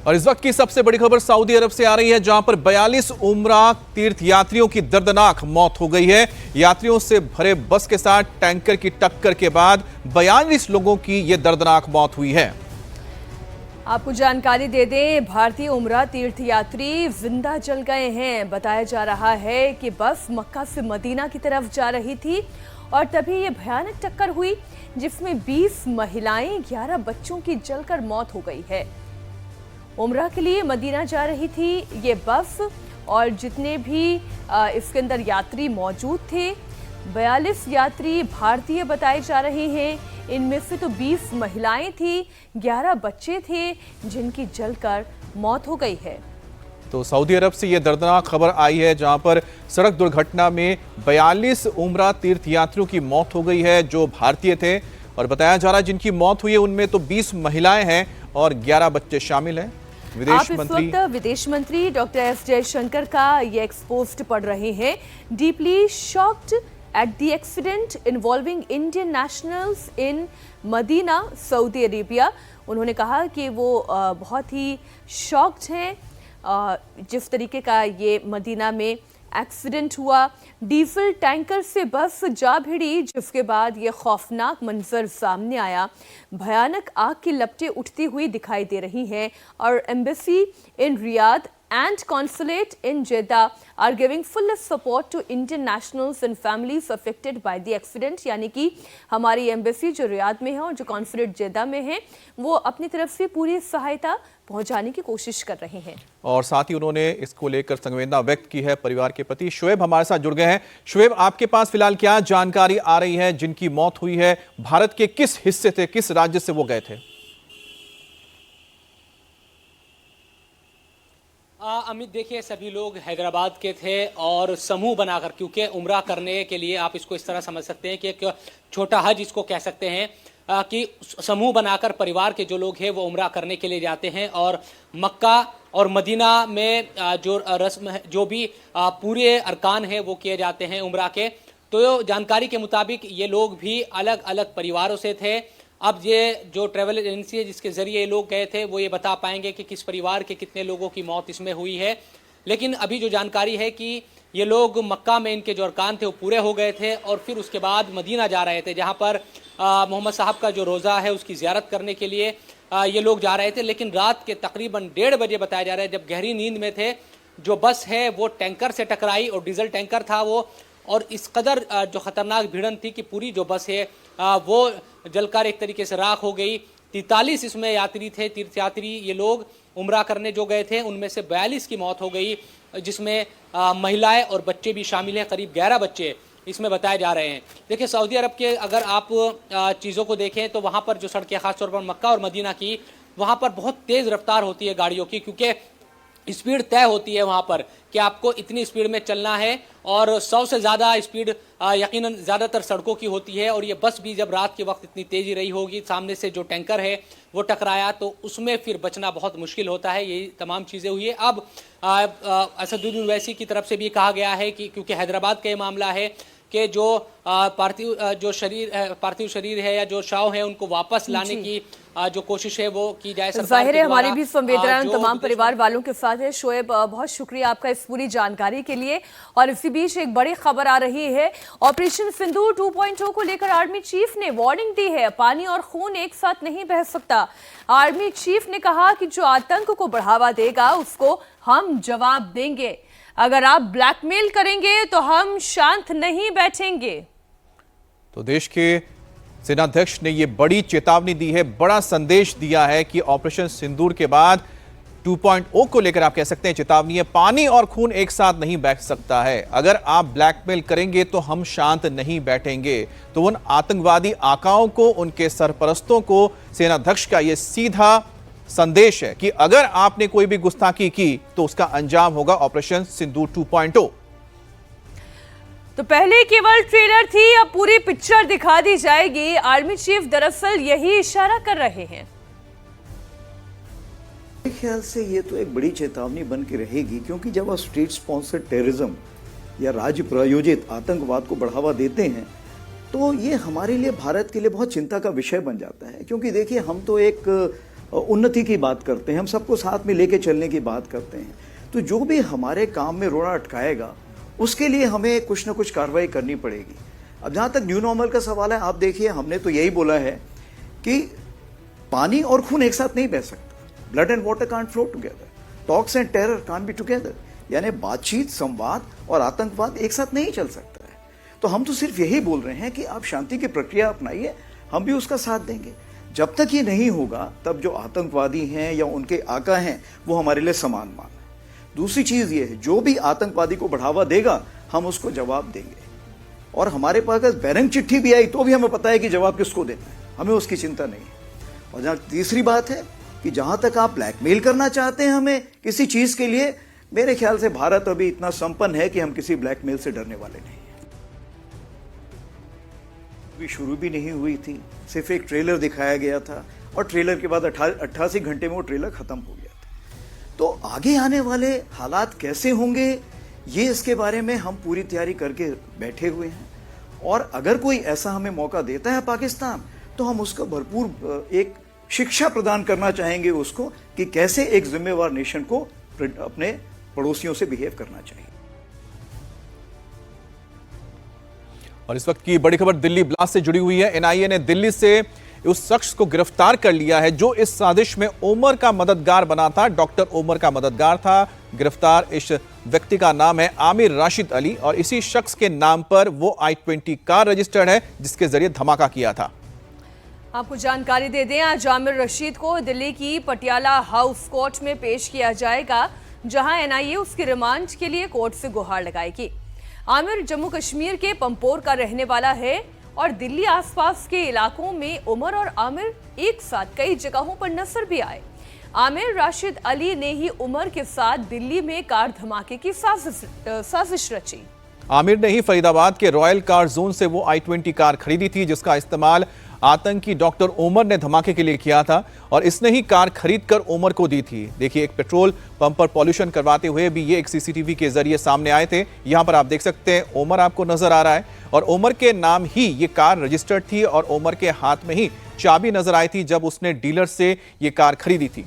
और इस वक्त की सबसे बड़ी खबर सऊदी अरब से आ रही है, जहां पर 42 उम्रा तीर्थ यात्रियों की दर्दनाक मौत हो गई है। यात्रियों से भरे बस के साथ टैंकर की टक्कर के बाद 42 लोगों की यह दर्दनाक मौत हुई है। आपको जानकारी दे दें, भारतीय उम्रा तीर्थ यात्री जिंदा जल गए हैं। बताया जा रहा है कि बस मक्का से मदीना की तरफ जा रही थी और तभी ये भयानक टक्कर हुई, जिसमें 20 महिलाएं 11 बच्चों की जलकर मौत हो गई है। उम्रा के लिए मदीना जा रही थी ये बस और जितने भी इसके अंदर यात्री मौजूद थे, 42 यात्री भारतीय बताए जा रहे हैं। इनमें से तो 20 महिलाएं थी, 11 बच्चे थे जिनकी जलकर मौत हो गई है। तो सऊदी अरब से यह दर्दनाक खबर आई है, जहां पर सड़क दुर्घटना में 42 उम्रा तीर्थ यात्रियों की मौत हो गई है जो भारतीय थे। और बताया जा रहा है जिनकी मौत हुई है उनमें तो 20 महिलाएं हैं और 11 बच्चे शामिल हैं। आप इस वक्त विदेश मंत्री डॉक्टर एस जयशंकर का ये एक्सपोस्ट पढ़ रहे हैं। Deeply shocked at the accident involving Indian nationals in Medina, Saudi Arabia. उन्होंने कहा कि वो बहुत ही शॉक्ड हैं जिस तरीके का ये मदीना में एक्सीडेंट हुआ। डीजल टैंकर से बस जा भिड़ी, जिसके बाद ये खौफनाक मंजर सामने आया। भयानक आग की लपटें उठती हुई दिखाई दे रही हैं और embassy in Riyadh and consulate in Jeddah are giving full support to Indian nationals and families affected by the accident। यानी कि हमारी एम्बेसी जो रियाद में है और जो कॉन्सुलेट जेदा में है, वो अपनी तरफ से पूरी सहायता पहुंचाने की कोशिश कर रहे हैं। और साथ ही उन्होंने इसको लेकर संवेदना व्यक्त की है परिवार के प्रति। शुएब हमारे साथ जुड़ गए हैं। शुएब, आपके पास फिलहाल क्या जानकारी आ रही है? जिनकी मौत हुई है भारत के किस हिस्से थे, किस राज्य से वो गए थे? अमित, देखिए सभी लोग हैदराबाद के थे और समूह बनाकर, क्योंकि उम्रा करने के लिए आप इसको इस तरह समझ सकते हैं कि एक छोटा हज इसको कह सकते हैं, कि समूह बनाकर परिवार के जो लोग हैं वो उम्रा करने के लिए जाते हैं और मक्का और मदीना में जो रस्म है, जो भी पूरे अरकान हैं वो किए जाते हैं उम्रा के। तो जानकारी के मुताबिक ये लोग भी अलग अलग परिवारों से थे। अब ये जो ट्रैवल एजेंसी है जिसके ज़रिए ये लोग गए थे वो ये बता पाएंगे कि किस परिवार के कितने लोगों की मौत इसमें हुई है। लेकिन अभी जो जानकारी है कि ये लोग मक्का में इनके जो अरकान थे वो पूरे हो गए थे और फिर उसके बाद मदीना जा रहे थे, जहाँ पर मोहम्मद साहब का जो रोज़ा है उसकी ज़ियारत करने के लिए ये लोग जा रहे थे। लेकिन रात के तकरीबन 1:30 बजे बताया जा रहा है, जब गहरी नींद में थे, जो बस है वो टैंकर से टकराई और डीजल टैंकर था वो, और इस कदर जो ख़तरनाक भिड़ंत थी कि पूरी जो बस है वो जलकर एक तरीके से राख हो गई। 43 इसमें यात्री थे, तीर्थयात्री ये लोग उम्रा करने जो गए थे, उनमें से 42 की मौत हो गई, जिसमें महिलाएं और बच्चे भी शामिल हैं। करीब 11 बच्चे इसमें बताए जा रहे हैं। देखिए सऊदी अरब के अगर आप चीज़ों को देखें तो वहाँ पर जो सड़कें ख़ासतौर पर मक्का और मदीना की, वहाँ पर बहुत तेज़ रफ्तार होती है गाड़ियों की, क्योंकि स्पीड तय होती है वहाँ पर कि आपको इतनी स्पीड में चलना है और 100 से ज़्यादा स्पीड यकीनन ज़्यादातर सड़कों की होती है। और ये बस भी जब रात के वक्त इतनी तेज़ी रही होगी, सामने से जो टैंकर है वो टकराया, तो उसमें फिर बचना बहुत मुश्किल होता है। यही तमाम चीज़ें हुई है। अब असदुद्दीन ओवैसी की तरफ से भी कहा गया है कि क्योंकि हैदराबाद का ये मामला है कि जो पार्थिव शरीर है या जो शव है उनको वापस लाने की जो कोशिश है वो की जाए। जाहिर है हमारी भी संवेदनाएं तमाम परिवार वालों के साथ है। शोएब, बहुत शुक्रिया आपका इस पूरी जानकारी के लिए। और इसी बीच एक बड़ी खबर आ रही है, ऑपरेशन सिंदूर 2.0 को लेकर आर्मी चीफ ने वार्निंग दी है। पानी और खून एक साथ नहीं बह सकता। आर्मी चीफ ने कहा कि जो आतंक को बढ़ावा देगा उसको हम जवाब देंगे। अगर आप ब्लैकमेल करेंगे तो हम शांत नहीं बैठेंगे। तो देश के सेनाध्यक्ष ने यह बड़ी चेतावनी दी है, बड़ा संदेश दिया है कि ऑपरेशन सिंदूर के बाद 2.0 को लेकर आप कह सकते हैं चेतावनी है। पानी और खून एक साथ नहीं बैठ सकता है। अगर आप ब्लैकमेल करेंगे तो हम शांत नहीं बैठेंगे। तो उन आतंकवादी आकाओं को, उनके सरपरस्तों को सेनाध्यक्ष का यह सीधा संदेश है कि अगर आपने कोई भी गुस्ताखी की तो उसका अंजाम होगा ऑपरेशन सिंदूर 2.0। तो पहले केवल ट्रेलर थी, अब पूरी पिक्चर दिखा दी जाएगी। आर्मी चीफ दरअसल यही इशारा कर रहे हैं। मेरे ख्याल से ये तो एक बड़ी चेतावनी बन के रहेगी, क्योंकि जब आप स्टेट स्पॉन्सर्ड टेररिज्म या राज्य प्रायोजित आतंकवाद को बढ़ावा देते हैं तो ये हमारे लिए, भारत के लिए बहुत चिंता का विषय बन जाता है। क्योंकि देखिए, हम तो एक उन्नति की बात करते हैं, हम सबको साथ में लेके चलने की बात करते हैं। तो जो भी हमारे काम में रोड़ा अटकाएगा उसके लिए हमें कुछ ना कुछ कार्रवाई करनी पड़ेगी। अब जहाँ तक न्यू नॉर्मल का सवाल है, आप देखिए हमने तो यही बोला है कि पानी और खून एक साथ नहीं बह सकता। Blood and water can't flow together, talks and terror can't be together. यानी बातचीत, संवाद और आतंकवाद एक साथ नहीं चल सकता है। तो हम तो सिर्फ यही बोल रहे हैं कि आप शांति की प्रक्रिया अपनाइए, हम भी उसका साथ देंगे। जब तक ये नहीं होगा तब जो आतंकवादी हैं या उनके आका हैं वो हमारे लिए समान मान है। दूसरी चीज ये है, जो भी आतंकवादी को बढ़ावा देगा हम उसको जवाब देंगे। और हमारे पास अगर बैरंग चिट्ठी भी आई तो भी हमें पता है कि जवाब किसको देना है, हमें उसकी चिंता नहीं है। और जहां तीसरी बात है कि जहां तक आप ब्लैकमेल करना चाहते हैं हमें किसी चीज के लिए, मेरे ख्याल से भारत अभी इतना संपन्न है कि हम किसी ब्लैकमेल से डरने वाले नहीं हैं। अभी शुरू भी नहीं हुई थी, सिर्फ एक ट्रेलर दिखाया गया था और ट्रेलर के बाद 88 घंटे में वो ट्रेलर खत्म हो गया था। तो आगे आने वाले हालात कैसे होंगे ये इसके बारे में हम पूरी तैयारी करके बैठे हुए हैं। और अगर कोई ऐसा हमें मौका देता है पाकिस्तान, तो हम उसका भरपूर एक शिक्षा प्रदान करना चाहेंगे उसको कि कैसे एक जिम्मेवार नेशन को अपने पड़ोसियों से बिहेव करना चाहिए। और इस वक्त की बड़ी खबर दिल्ली ब्लास्ट से जुड़ी हुई है। एनआईए ने दिल्ली से उस शख्स को गिरफ्तार कर लिया है जो इस साजिश में उमर का मददगार बना था, डॉक्टर उमर का मददगार था। गिरफ्तार इस व्यक्ति का नाम है आमिर राशिद अली और इसी शख्स के नाम पर वो I-20 कार रजिस्टर्ड है जिसके जरिए धमाका किया था। आपको जानकारी दे दें, आज आमिर रशीद को दिल्ली की पटियाला हाउस कोर्ट में पेश किया जाएगा, जहां एनआईए उसकी रिमांड के लिए कोर्ट से गुहार लगाएगी। आमिर जम्मू कश्मीर के पंपोर का रहने वाला है और दिल्ली आसपास के इलाकों में उमर और आमिर एक साथ कई जगहों पर नजर भी आए। आमिर राशिद अली ने ही उमर के साथ दिल्ली में कार धमाके की साजिश रची। आमिर ने ही फरीदाबाद के रॉयल कार जोन से वो I-20 कार खरीदी थी जिसका इस्तेमाल आतंकी डॉक्टर उमर ने धमाके के लिए किया था और इसने ही कार खरीदकर उमर को दी थी। देखिए, एक पेट्रोल पंप पर पॉल्यूशन करवाते हुए भी ये एक सीसीटीवी के जरिए सामने आए थे। यहां पर आप देख सकते हैं उमर आपको नजर आ रहा है और उमर के नाम ही ये कार रजिस्टर्ड थी और उमर के हाथ में ही चाबी नजर आई थी जब उसने डीलर से ये कार खरीदी थी।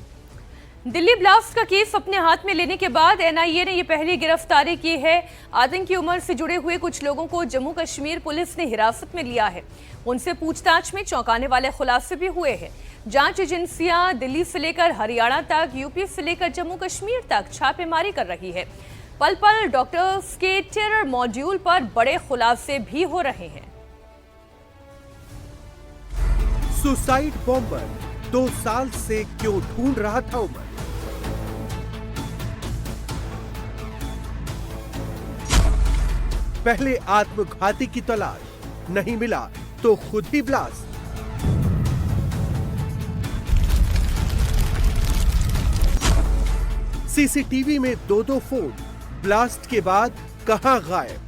दिल्ली ब्लास्ट का केस अपने हाथ में लेने के बाद एनआईए ने यह पहली गिरफ्तारी की है। आतंकी उमर से जुड़े हुए कुछ लोगों को जम्मू कश्मीर पुलिस ने हिरासत में लिया है। उनसे पूछताछ में चौंकाने वाले खुलासे भी हुए हैं। जांच एजेंसियां दिल्ली से लेकर हरियाणा तक, यूपी से लेकर जम्मू कश्मीर तक छापेमारी कर रही है। पल पल डॉक्टर्स के टेरर मॉड्यूल पर बड़े खुलासे भी हो रहे हैं। सुसाइड बॉम्बर 2 साल से क्यों ढूंढ रहा था उमर? पहले आत्मघाती की तलाश, नहीं मिला तो खुद ही ब्लास्ट। सीसीटीवी में 2-2 फोन, ब्लास्ट के बाद कहां गायब?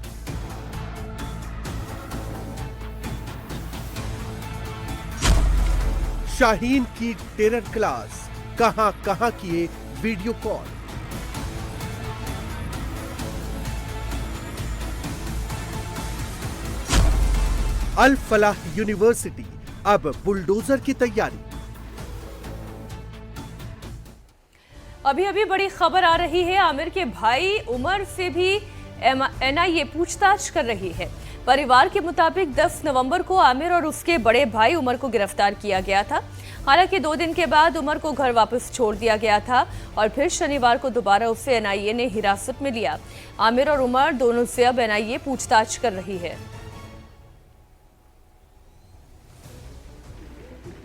शाहीन की टेरर क्लास, कहां कहां किए वीडियो कॉल? अल फलाह यूनिवर्सिटी अब बुलडोजर की तैयारी। अभी बड़ी खबर आ रही है, आमिर के भाई उमर से भी एनआईए पूछताछ कर रही है। परिवार के मुताबिक 10 नवंबर को आमिर और उसके बड़े भाई उमर को गिरफ्तार किया गया था। हालांकि 2 दिन के बाद उमर को घर वापस छोड़ दिया गया था और फिर शनिवार को दोबारा उसे एनआईए ने हिरासत में लिया। आमिर और उमर दोनों से अब एनआईए पूछताछ कर रही है।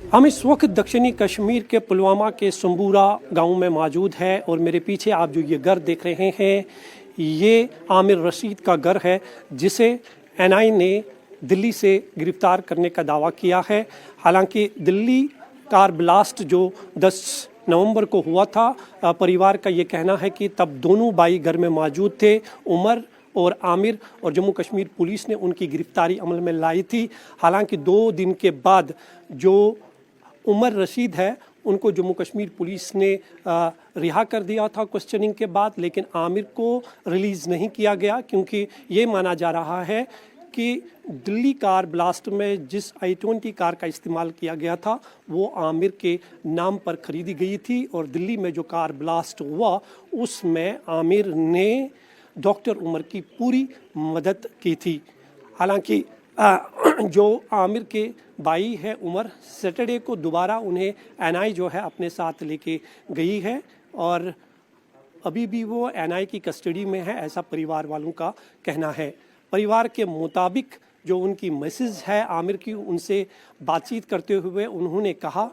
हम इस वक्त दक्षिणी कश्मीर के पुलवामा के संबूरा गांव में मौजूद है और मेरे पीछे आप जो ये घर देख रहे हैं ये आमिर रशीद का घर है जिसे एनआईए ने दिल्ली से गिरफ्तार करने का दावा किया है। हालांकि दिल्ली कार ब्लास्ट जो 10 नवंबर को हुआ था, परिवार का ये कहना है कि तब दोनों भाई घर में मौजूद थे, उमर और आमिर, और जम्मू कश्मीर पुलिस ने उनकी गिरफ्तारी अमल में लाई थी। हालांकि 2 दिन के बाद जो उमर रशीद है उनको जम्मू कश्मीर पुलिस ने रिहा कर दिया था क्वेश्चनिंग के बाद, लेकिन आमिर को रिलीज़ नहीं किया गया क्योंकि ये माना जा रहा है कि दिल्ली कार ब्लास्ट में जिस i20 कार का इस्तेमाल किया गया था वो आमिर के नाम पर खरीदी गई थी, और दिल्ली में जो कार ब्लास्ट हुआ उसमें आमिर ने डॉक्टर उमर की पूरी मदद की थी। हालांकि जो आमिर के भाई है उमर, सैटरडे को दोबारा उन्हें एनआई जो है अपने साथ लेके गई है और अभी भी वो एनआई की कस्टडी में है, ऐसा परिवार वालों का कहना है। परिवार के मुताबिक जो उनकी मिसेज है आमिर की, उनसे बातचीत करते हुए उन्होंने कहा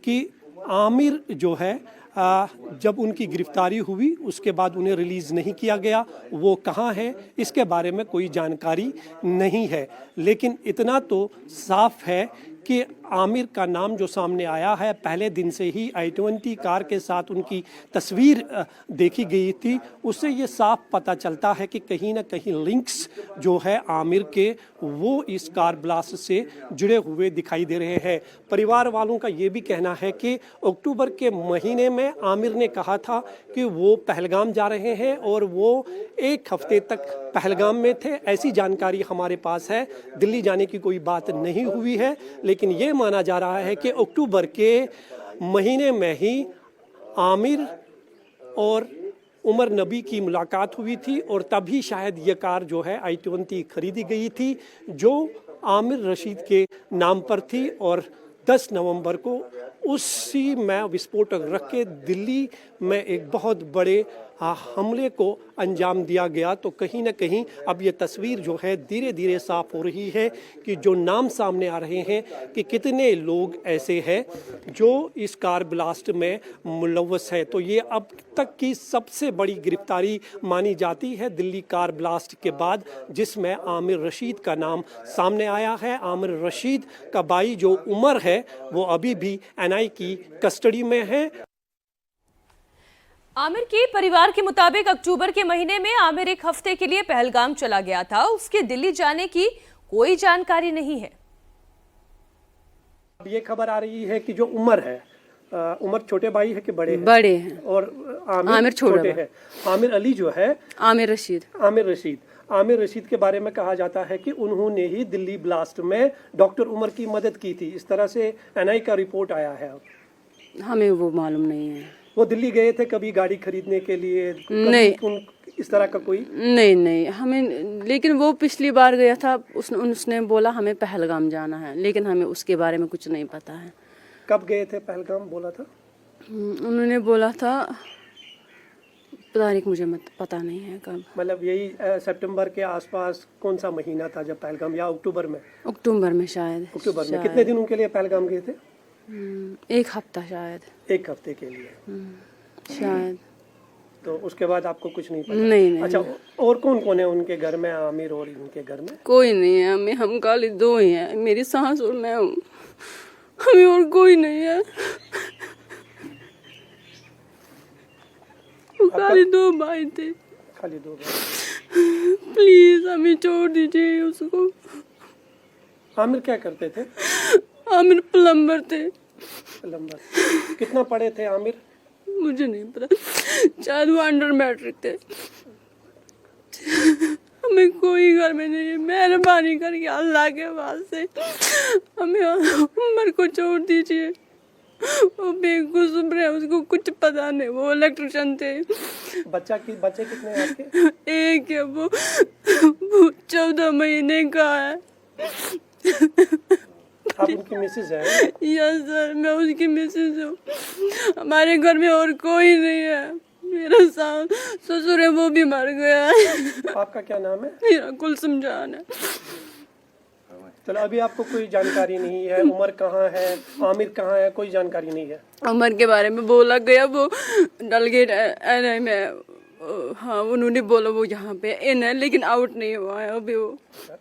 कि आमिर जो है जब उनकी गिरफ्तारी हुई उसके बाद उन्हें रिलीज़ नहीं किया गया, वो कहाँ है इसके बारे में कोई जानकारी नहीं है। लेकिन इतना तो साफ है कि आमिर का नाम जो सामने आया है, पहले दिन से ही i20 कार के साथ उनकी तस्वीर देखी गई थी, उससे ये साफ पता चलता है कि कहीं ना कहीं लिंक्स जो है आमिर के वो इस कार ब्लास्ट से जुड़े हुए दिखाई दे रहे हैं। परिवार वालों का ये भी कहना है कि अक्टूबर के महीने में आमिर ने कहा था कि वो पहलगाम जा रहे हैं और वो एक हफ्ते तक पहलगाम में थे, ऐसी जानकारी हमारे पास है। दिल्ली जाने की कोई बात नहीं हुई है, लेकिन ये माना जा रहा है कि अक्टूबर के महीने में ही आमिर और उमर नबी की मुलाकात हुई थी और तभी शायद ये कार जो है i20 खरीदी गई थी जो आमिर रशीद के नाम पर थी, और 10 नवंबर को उसी में विस्फोटक रख के दिल्ली में एक बहुत बड़े हमले को अंजाम दिया गया। तो कहीं ना कहीं अब ये तस्वीर जो है धीरे धीरे साफ हो रही है कि जो नाम सामने आ रहे हैं कि कितने लोग ऐसे हैं जो इस कार ब्लास्ट में मुलव्वस है। तो ये अब तक की सबसे बड़ी गिरफ्तारी मानी जाती है दिल्ली कार ब्लास्ट के बाद, जिसमें आमिर रशीद का नाम सामने आया है। आमिर रशीद का भाई जो उमर है वो अभी भी एनआई की कस्टडी में है। आमिर के परिवार के मुताबिक अक्टूबर के महीने में आमिर एक हफ्ते के लिए पहलगाम चला गया था, उसके दिल्ली जाने की कोई जानकारी नहीं है। अब ये खबर आ रही है कि जो उमर है, उमर छोटे भाई है कि बड़े हैं? बड़े हैं और आमिर छोटे हैं। आमिर अली जो है आमिर रशीद आमिर रशीद के बारे में कहा जाता है कि उन्होंने ही दिल्ली ब्लास्ट में डॉक्टर उमर की मदद की थी, इस तरह से एनआई का रिपोर्ट आया है। हमें वो मालूम नहीं है। वो दिल्ली गए थे कभी गाड़ी खरीदने के लिए? नहीं, इस तरह का कोई नहीं हमें, लेकिन वो पिछली बार गया था, उसने बोला हमें पहलगाम जाना है, लेकिन हमें उसके बारे में कुछ नहीं पता है। कब गए थे पहलगाम बोला था? उन्होंने बोला था, पता नहीं, मुझे पता नहीं है कब। मतलब यही सितंबर के आसपास कौन सा महीना था जब पहलगाम, या अक्टूबर में? अक्टूबर में शायद। अक्टूबर में। कितने दिनों के लिए पहलगाम गए थे? एक हफ्ता शायद। एक हफ्ते के लिए शायद। तो उसके बाद आपको कुछ नहीं पता? नहीं। अच्छा, और कौन कौन है उनके घर में, आमिर और इनके घर में? कोई नहीं है, हम खाली दो ही हैं, मेरी सास और मैं हूँ, हमें और कोई नहीं है। खाली दो भाई थे। खाली दो भाई। प्लीज हमें छोड़ दीजिए उसको। आमिर क्या करते थे? आमिर प्लम्बर थे। प्लम्बर। कितना पढ़े थे आमिर? मुझे नहीं पता, शायद वो अंडर मैट्रिक थे। हमें कोई घर में नहीं है, मेहरबानी करके अल्लाह के वास्ते हमें उमर को छोड़ दीजिए। वो बेगुसुम है, उसको कुछ पता नहीं, वो इलेक्ट्रिशियन थे। बच्चे कितने हैं आपके? एक है, वो 14 महीने का है। आप उनकी मिसेज है? यस सर, मैं उसकी मिसेज हूँ। हमारे घर में और कोई नहीं है, मेरा ससुर है वो भी मर गया है। आपका क्या नाम है? मेरा कुलसुम जान है। चलो, अभी आपको कोई जानकारी नहीं है, उमर कहाँ है, आमिर कहाँ है, कोई जानकारी नहीं है? उमर के बारे में बोला गया, वो डलगेट एनआई में, हाँ उन्होंने बोला वो यहाँ पे इन है, लेकिन आउट नहीं हुआ है अभी वो।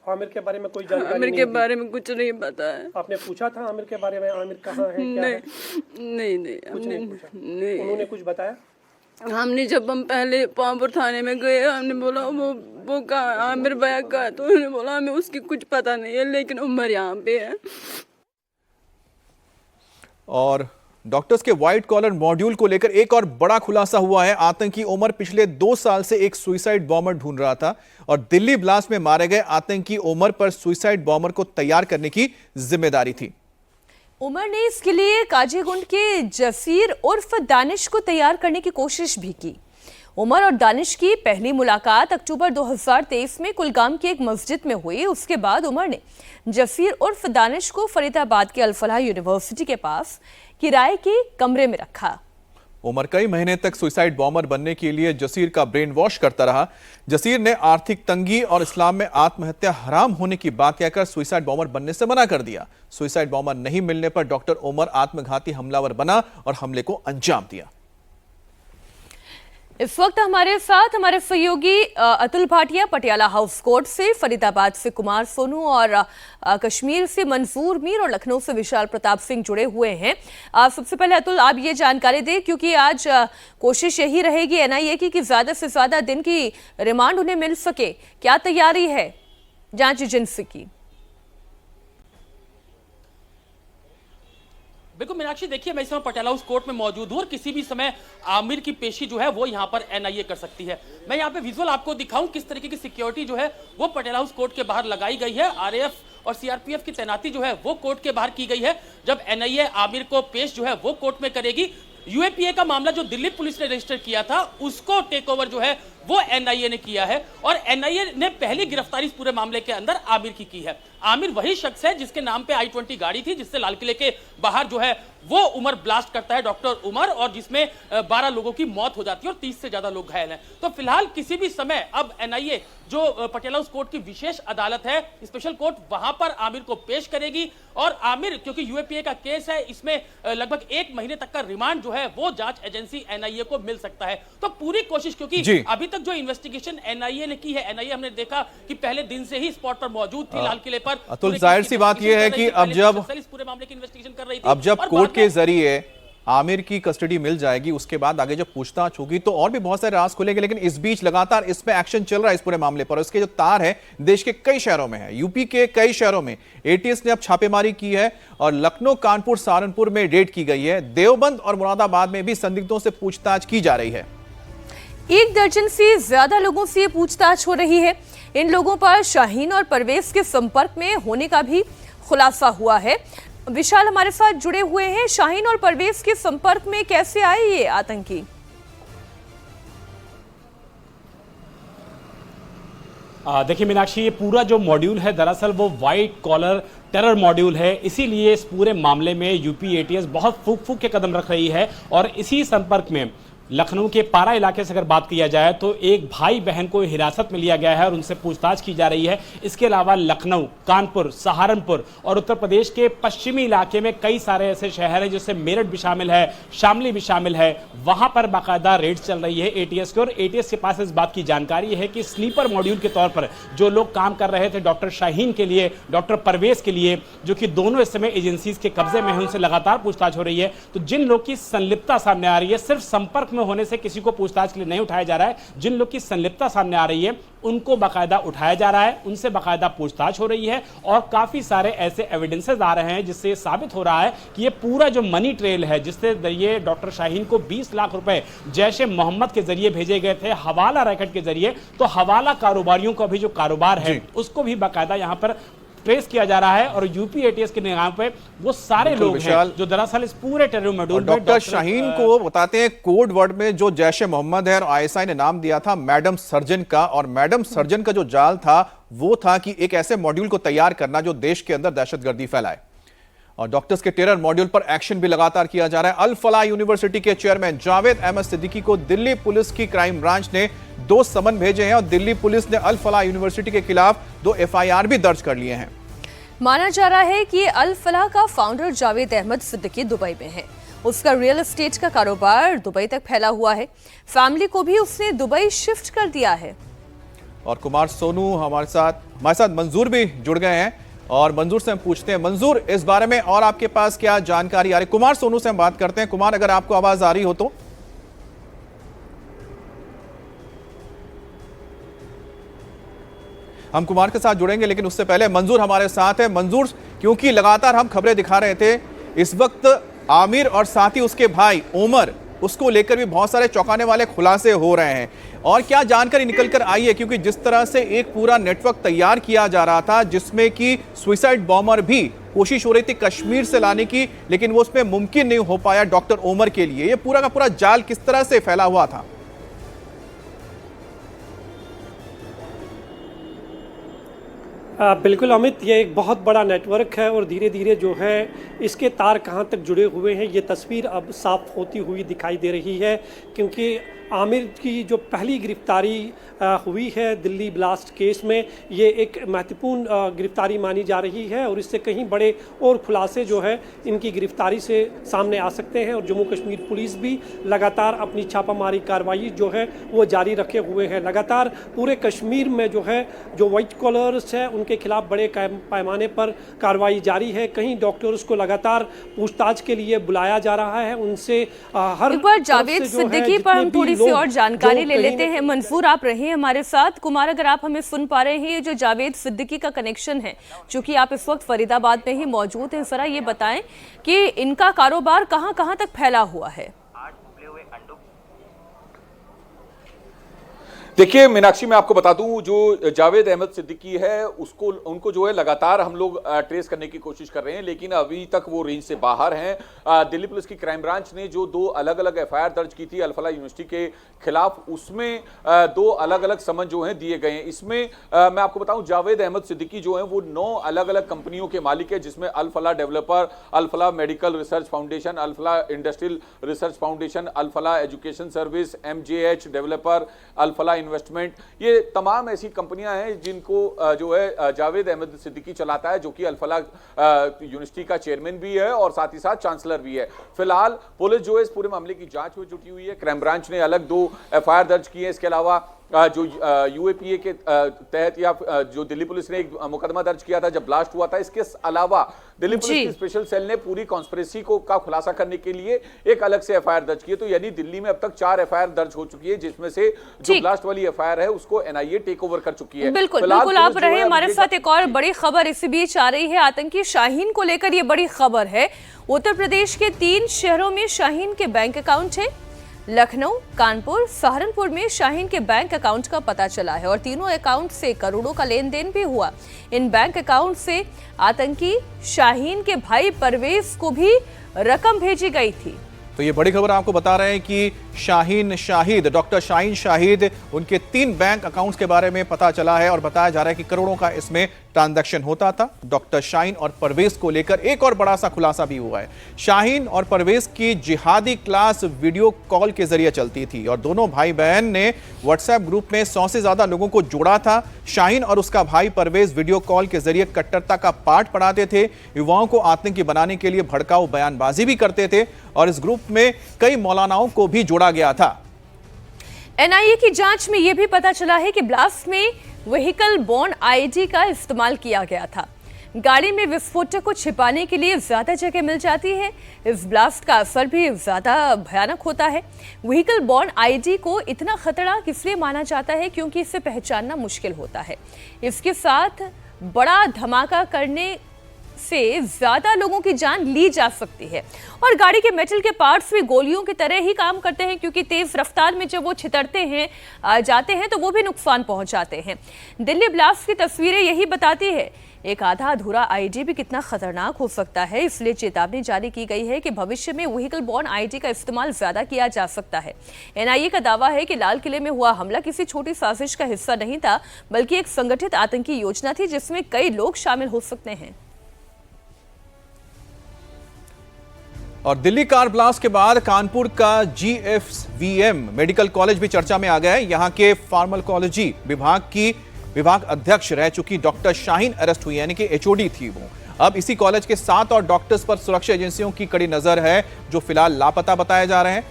आमिर के बारे में कोई जानकारी आमिर नहीं के बारे में कुछ नहीं पता है। आपने पूछा था आमिर के बारे में, आमिर कहाँ है, क्या है? नहीं कुछ नहीं पूछा? नहीं। उन्होंने कुछ बताया? हमने जब हम पहले पामपुर थाने में गए, हमने बोला वो कहाँ, आमिर भैया का है, तो उन्होंने बोला हमें उसकी कुछ पता नहीं है, लेकिन उमर यहाँ पे है। और डॉक्टर्स के व्हाइट कॉलर मॉड्यूल को लेकर एक और बड़ा खुलासा हुआ है। आतंकी उमर पिछले 2 साल से एक सुइसाइड बॉम्बर ढूंढ रहा था और दिल्ली ब्लास्ट में मारे गए आतंकी उमर पर सुइसाइड बॉम्बर को तैयार करने की जिम्मेदारी थी। उमर ने इसके लिए काजीगुंड के जसीर उर्फ दानिश को तैयार करने की कोशिश भी की। उमर और दानिश की पहली मुलाकात अक्टूबर 2023 में कुलगाम की एक मस्जिद में हुई। उसके बाद उमर ने जसीर उर्फ दानिश को फरीदाबाद के अल फलाह यूनिवर्सिटी के पास किराए के कमरे में रखा। उमर कई महीने तक सुइसाइड बॉम्बर बनने के लिए जसीर का ब्रेन वॉश करता रहा। जसीर ने आर्थिक तंगी और इस्लाम में आत्महत्या हराम होने की बात कहकर सुइसाइड बॉम्बर बनने से मना कर दिया। सुइसाइड बॉम्बर नहीं मिलने पर डॉक्टर उमर आत्मघाती हमलावर बना और हमले को अंजाम दिया। इस वक्त हमारे साथ हमारे सहयोगी अतुल भाटिया पटियाला हाउस कोर्ट से, फरीदाबाद से कुमार सोनू और कश्मीर से मंजूर मीर और लखनऊ से विशाल प्रताप सिंह जुड़े हुए हैं। सबसे पहले अतुल, आप ये जानकारी दें क्योंकि आज कोशिश यही रहेगी एनआईए की कि ज्यादा से ज्यादा दिन की रिमांड उन्हें मिल सके। क्या तैयारी है जांच एजेंसी की? बिल्कुल मीनाक्षी, देखिए मैं इस समय पटियाला हाउस कोर्ट में मौजूद हूं और किसी भी समय आमिर की पेशी जो है वो यहां पर एनआईए कर सकती है। मैं यहां पे विजुअल आपको दिखाऊं किस तरीके की सिक्योरिटी जो है वो पटियाला हाउस कोर्ट के बाहर लगाई गई है। आरएएफ और सीआरपीएफ की तैनाती जो है वो कोर्ट के बाहर की गई है। जब एनआईए आमिर को पेश जो है वो कोर्ट में करेगी, यूएपीए का मामला जो दिल्ली पुलिस ने रजिस्टर किया था उसको टेक ओवर जो है वो एनआईए ने किया है और एनआईए ने पहली गिरफ्तारी इस पूरे मामले के अंदर आमिर की है। आमिर वही शख्स है जिसके नाम पे i20 गाड़ी थी जिससे लाल किले के बाहर जो है वो उमर ब्लास्ट करता है, डॉक्टर उमर, और जिसमें 12 लोगों की मौत हो जाती है और 30 से ज्यादा लोग घायल हैं। तो फिलहाल किसी भी समय अब एनआईए जो पटियाला हाउस कोर्ट की विशेष अदालत है, स्पेशल कोर्ट, वहां पर आमिर को पेश करेगी और आमिर, क्योंकि यूएपीए का केस है, इसमें लगभग 1 महीने तक का रिमांड जो है वो जांच एजेंसी एनआईए को मिल सकता है। तो पूरी कोशिश, क्योंकि अभी तक जो इन्वेस्टिगेशन एनआईए ने की है, एनआईए हमने देखा कि पहले दिन से ही स्पॉट पर मौजूद थी लाल किले पर। अतुल, जाहिर सी बात यह है कि अब जब इस पूरे मामले की इन्वेस्टिगेशन कर रही थी, अब जब कोर्ट के जरिए आमिर की कस्टडी मिल जाएगी, उसके बाद आगे जब पूछताछ होगी तो और भी बहुत सारे राज खुलेंगे। लेकिन इस बीच लगातार इस पे एक्शन चल रहा है इस पूरे मामले पर। इसके जो तार है देश के कई शहरों में है, यूपी के कई शहरों में एटीएस ने अब छापेमारी की है और लखनऊ, कानपुर, सहारनपुर में रेड की गई है। देवबंद और मुरादाबाद में भी संदिग्धों से पूछताछ की जा रही है। 1 दर्जन से ज्यादा लोगों से पूछताछ हो रही है। इन लोगों पर शाहीन और परवेज के संपर्क में होने का भी खुलासा हुआ है। विशाल हमारे साथ जुड़े हुए हैं। शाहीन और परवेज के संपर्क में कैसे आए ये आतंकी? देखिए मीनाक्षी, ये पूरा जो मॉड्यूल है दरअसल वो व्हाइट कॉलर टेरर मॉड्यूल है। इसीलिए इस पूरे मामले में यूपी एटीएस बहुत फूक के कदम रख रही है और इसी संपर्क में लखनऊ के पारा इलाके से अगर बात किया जाए तो एक भाई बहन को हिरासत में लिया गया है और उनसे पूछताछ की जा रही है। इसके अलावा लखनऊ, कानपुर, सहारनपुर और उत्तर प्रदेश के पश्चिमी इलाके में कई सारे ऐसे शहर हैं जिससे मेरठ भी शामिल है, शामली भी शामिल है। वहां पर बाकायदा रेड चल रही है एटीएस की और एटीएस के पास इस बात की जानकारी है कि स्लीपर मॉड्यूल के तौर पर जो लोग काम कर रहे थे डॉक्टर शाहीन के लिए, डॉक्टर परवेज के लिए, जो कि दोनों इस समय एजेंसीज के कब्जे में है, उनसे लगातार पूछताछ हो रही है। तो जिन लोग की संलिप्तता सामने आ रही है, सिर्फ संपर्क होने से किसी को पूछताछ के लिए नहीं उठाया जा रहा है, जिन लोग की संलिप्तता सामने आ रही है उनको बाकायदा उठाया जा रहा है, उनसे बाकायदा पूछताछ हो रही है और काफी सारे ऐसे एविडेंसेस आ रहे हैं जिससे साबित हो रहा है कि ये पूरा जो मनी ट्रेल है जिससे जरिए डॉक्टर शाहीन को 20 लाख रुपए जैश ए मोहम्मद के जरिए भेजे गए थे हवाला रैकेट के जरिए, तो हवाला कारोबारियों का भी जो कारोबार है उसको भी बाकायदा यहां पर ट्रेस किया जा रहा है और यूपी एटीएस के निगाह पे वो सारे लोग हैं जो दरअसल इस पूरे टेरर मॉड्यूल में डॉक्टर शाहीन को बताते हैं कोड वर्ड में जो जैश ए मोहम्मद है और आईएसआई ने नाम दिया था मैडम सर्जन का, और मैडम सर्जन का जो जाल था वो था कि एक ऐसे मॉड्यूल को तैयार करना जो देश के अंदर दहशतगर्दी फैलाए। और डॉक्टर्स के टेरर मॉड्यूल पर एक्शन भी लगातार किया जा रहा है। अल फलाह यूनिवर्सिटी के चेयरमैन जावेद अहमद सिद्दीकी को दिल्ली पुलिस की क्राइम ब्रांच ने 2 समन भेजे हैं और दिल्ली पुलिस ने अल फलाह यूनिवर्सिटी के खिलाफ 2 एफआईआर भी दर्ज कर लिए हैं। माना जा रहा है कि अल फलाह का फाउंडर जावेद अहमद सिद्दीकी दुबई में है। उसका रियल एस्टेट का कारोबार दुबई तक फैला हुआ है। फैमिली को भी उसने दुबई शिफ्ट कर दिया है। और कुमार सोनू हमारे साथ मंजूर भी जुड़ गए हैं और मंजूर से हम पूछते हैं, मंजूर इस बारे में और आपके पास क्या जानकारी आ रही? कुमार सोनू से हम बात करते हैं। कुमार, अगर आपको आवाज आ रही हो तो। हम कुमार के साथ जुड़ेंगे लेकिन उससे पहले मंजूर हमारे साथ है। मंजूर, क्योंकि लगातार हम खबरें दिखा रहे थे, इस वक्त आमिर और साथ ही उसके भाई उमर, उसको लेकर भी बहुत सारे चौंकाने वाले खुलासे हो रहे हैं। और क्या जानकारी निकल कर आई है, क्योंकि जिस तरह से एक पूरा नेटवर्क तैयार किया जा रहा था जिसमें कि सुसाइड बॉम्बर भी कोशिश हो रही थी कश्मीर से लाने की, लेकिन वो उसमें मुमकिन नहीं हो पाया डॉक्टर उमर के लिए। ये पूरा का पूरा जाल किस तरह से फैला हुआ था? बिल्कुल अमित, ये एक बहुत बड़ा नेटवर्क है और धीरे धीरे जो है इसके तार कहाँ तक जुड़े हुए हैं ये तस्वीर अब साफ होती हुई दिखाई दे रही है। क्योंकि आमिर की जो पहली गिरफ्तारी हुई है दिल्ली ब्लास्ट केस में, ये एक महत्वपूर्ण गिरफ्तारी मानी जा रही है और इससे कहीं बड़े और खुलासे जो है इनकी गिरफ्तारी से सामने आ सकते हैं। और जम्मू कश्मीर पुलिस भी लगातार अपनी छापामारी कार्रवाई जो है वो जारी रखे हुए है। लगातार पूरे कश्मीर में जो है जो वाइट कॉलर्स है उनके खिलाफ बड़े पैमाने पर कार्रवाई जारी है। कहीं डॉक्टर्स को लगातार पूछताछ के लिए बुलाया जा रहा है, उनसे हर एक बार जावेद सिद्दीकी पर हम थोड़ी सी और जानकारी ले लेते हैं। मंसूर, आप रहिए हमारे साथ। कुमार, अगर आप हमें सुन पा रहे हैं, ये जो जावेद सिद्दीकी का कनेक्शन है, चूंकि आप इस वक्त फरीदाबाद में ही मौजूद हैं, जरा ये बताएं कि इनका कारोबार कहां कहां तक फैला हुआ है। देखिए मीनाक्षी, मैं आपको बता दूं, जो जावेद अहमद सिद्दीकी है उनको जो है लगातार हम लोग ट्रेस करने की कोशिश कर रहे हैं, लेकिन अभी तक वो रेंज से बाहर हैं। दिल्ली पुलिस की क्राइम ब्रांच ने जो 2 अलग अलग एफआईआर दर्ज की थी अल-फलाह यूनिवर्सिटी के खिलाफ, उसमें 2 अलग अलग समन जो हैं दिए गए हैं। इसमें मैं आपको बताऊं, जावेद अहमद सिद्दीकी जो है वो 9 अलग अलग कंपनियों के मालिक है, जिसमें Al-Falah developer, Al-Falah medical research foundation, Al-Falah industrial research foundation, Al-Falah education service, MJH developer, Al-Falah investment, ये तमाम ऐसी कंपनियां हैं जिनको जो है जावेद अहमद सिद्दीकी चलाता है, जो कि अल-फलाह यूनिवर्सिटी का चेयरमैन भी है और साथ ही साथ चांसलर भी है। फिलहाल पुलिस जो है इस पूरे मामले की जांच में जुटी हुई है। क्राइम ब्रांच ने अलग 2 एफआईआर दर्ज की है। इसके अलावा जो UAPA के तहत या जो दिल्ली पुलिस ने एक मुकदमा दर्ज किया था जब ब्लास्ट हुआ था, इसके अलावा दिल्ली पुलिस की स्पेशल सेल ने पूरी कॉन्स्पिरेसी का खुलासा करने के लिए एक अलग से एफआईआर दर्ज की है। तो यानी दिल्ली में अब तक 4 एफआईआर दर्ज हो चुकी है, जिसमें से जो ब्लास्ट वाली एफआईआर है उसको NIA टेक ओवर कर चुकी है। बिल्कुल बिल्कुल, आप रहे हमारे साथ। एक और बड़ी खबर इसी बीच आ रही है, आतंकी शाहीन को लेकर ये बड़ी खबर है। उत्तर प्रदेश के 3 शहरों में शाहीन के बैंक अकाउंट है। लखनऊ, कानपुर, सहारनपुर में शाहीन के बैंक अकाउंट का पता चला है और तीनों अकाउंट से करोड़ों का लेन देन भी हुआ। इन बैंक अकाउंट से आतंकी शाहीन के भाई परवेज को भी रकम भेजी गई थी। तो ये बड़ी खबर आपको बता रहे हैं कि शाहीन शाहिद, डॉक्टर शाहीन शाहिद, उनके 3 बैंक अकाउंट्स के बारे में पता चला है और बताया जा रहा है कि करोड़ों का इसमें ट्रांजैक्शन होता था। डॉक्टर शाहीन और परवेज को लेकर एक और बड़ा सा खुलासा भी हुआ है। शाहीन और परवेज की जिहादी क्लास वीडियो कॉल के जरिए चलती थी और दोनों भाई बहन ने व्हाट्सएप ग्रुप में 100 से ज्यादा लोगों को जोड़ा था। शाहीन और उसका भाई परवेज वीडियो कॉल के जरिए कट्टरता का पाठ पढ़ाते थे, युवाओं को आतंकी बनाने के लिए भड़काऊ बयानबाजी भी करते थे और इस ग्रुप में कई मौलानाओं को भी जोड़ा गया था। NIA की जांच में यह भी पता चला है कि ब्लास्ट में व्हीकल बोर्न ID का इस्तेमाल किया गया था। गाड़ी में विस्फोटक को छिपाने के लिए ज्यादा जगह मिल जाती है। इस ब्लास्ट का असर भी ज्यादा भयानक होता है। व्हीकल बोर्न ID को इतना खतरनाक इसलिए माना जाता है क्योंकि इसे पहचानना मुश्किल होता है। इसके साथ बड़ा धमाका करने से ज्यादा लोगों की जान ली जा सकती है और गाड़ी के मेटल के पार्ट्स भी गोलियों की तरह ही काम करते हैं, क्योंकि तेज रफ्तार में जब वो छितरते हैं जाते हैं तो वो भी नुकसान पहुंचाते हैं। दिल्ली ब्लास्ट की तस्वीरें यही बताती है एक आधा अधूरा ID भी कितना खतरनाक हो सकता है। इसलिए चेतावनी जारी की गई है कि भविष्य में व्हीकल बोर्न ID का इस्तेमाल ज्यादा किया जा सकता है। NIA का दावा है कि लाल किले में हुआ हमला किसी छोटी साजिश का हिस्सा नहीं था, बल्कि एक संगठित आतंकी योजना थी जिसमें कई लोग शामिल हो सकते हैं। और दिल्ली कार ब्लास्ट के बाद कानपुर का GFVM मेडिकल कॉलेज भी चर्चा में आ गया है। यहां के फार्माकोलॉजी विभाग अध्यक्ष रह चुकी डॉक्टर शाहीन अरेस्ट हुई, यानी कि HOD थी वो। अब इसी कॉलेज के 7 और डॉक्टर्स पर सुरक्षा एजेंसियों की कड़ी नजर है, जो फिलहाल लापता बताए जा रहे हैं।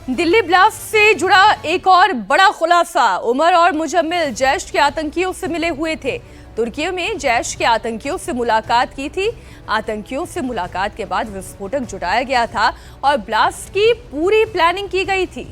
दिल्ली ब्लास्ट से जुड़ा एक और बड़ा खुलासा, उमर और मुजम्मिल जैश के आतंकियों से मिले हुए थे। तुर्की में जैश के आतंकियों से मुलाकात की थी। आतंकियों से मुलाकात के बाद विस्फोटक जुटाया गया था और ब्लास्ट की पूरी प्लानिंग की गई थी।